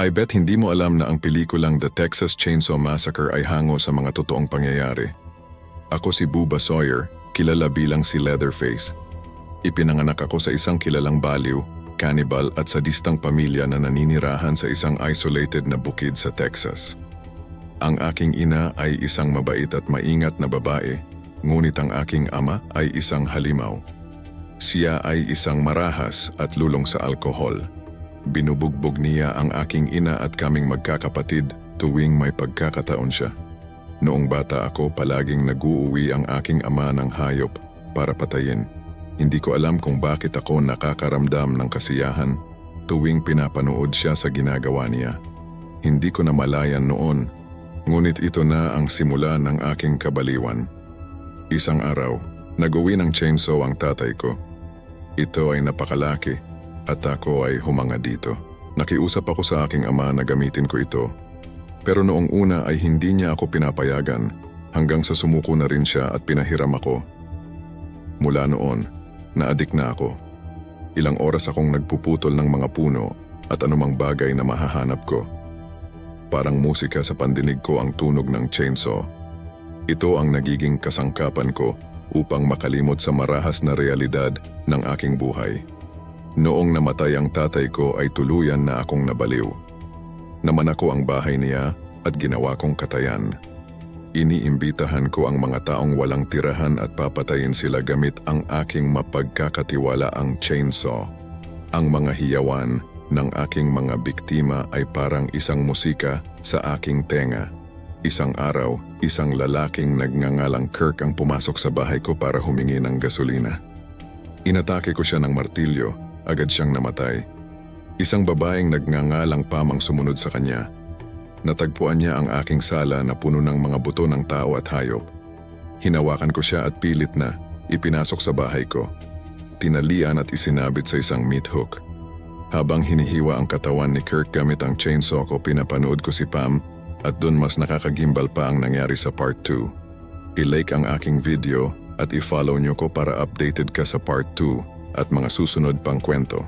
I bet hindi mo alam na ang pelikulang The Texas Chainsaw Massacre ay hango sa mga totoong pangyayari. Ako si Bubba Sawyer, kilala bilang si Leatherface. Ipinanganak ako sa isang kilalang baliw, cannibal at sadistang pamilya na naninirahan sa isang isolated na bukid sa Texas. Ang aking ina ay isang mabait at maingat na babae, ngunit ang aking ama ay isang halimaw. Siya ay isang marahas at lulong sa alkohol. Binubugbog niya ang aking ina at kaming magkakapatid tuwing may pagkakataon siya. Noong bata ako, palaging nag-uuwi ang aking ama ng hayop para patayin. Hindi ko alam kung bakit ako nakakaramdam ng kasiyahan tuwing pinapanood siya sa ginagawa niya. Hindi ko namalayan noon, ngunit ito na ang simula ng aking kabaliwan. Isang araw, nag-uwi ng chainsaw ang tatay ko. Ito ay napakalaki at ako ay humanga dito. Nakiusap ako sa aking ama na gamitin ko ito. Pero noong una ay hindi niya ako pinapayagan hanggang sa sumuko na rin siya at pinahiram ako. Mula noon, naadik na ako. Ilang oras akong nagpuputol ng mga puno at anumang bagay na mahahanap ko. Parang musika sa pandinig ko ang tunog ng chainsaw. Ito ang nagiging kasangkapan ko upang makalimot sa marahas na realidad ng aking buhay. Noong namatay ang tatay ko ay tuluyan na akong nabaliw. Naman ako ang bahay niya at ginawa kong katayan. Iniimbitahan ko ang mga taong walang tirahan at papatayin sila gamit ang aking mapagkakatiwalaang chainsaw. Ang mga hiyawan ng aking mga biktima ay parang isang musika sa aking tenga. Isang araw, isang lalaking nagngangalang Kirk ang pumasok sa bahay ko para humingi ng gasolina. Inatake ko siya ng martilyo. Agad siyang namatay. Isang babaeng nagngangalang Pam ang sumunod sa kanya. Natagpuan niya ang aking sala na puno ng mga buto ng tao at hayop. Hinawakan ko siya at pilit na ipinasok sa bahay ko. Tinalian at isinabit sa isang meat hook. Habang hinihiwa ang katawan ni Kirk gamit ang chainsaw ko, pinapanood ko si Pam at doon mas nakakagimbal pa ang nangyari sa part 2. I-like ang aking video at i-follow niyo ko para updated ka sa part 2 at mga susunod pang kwento.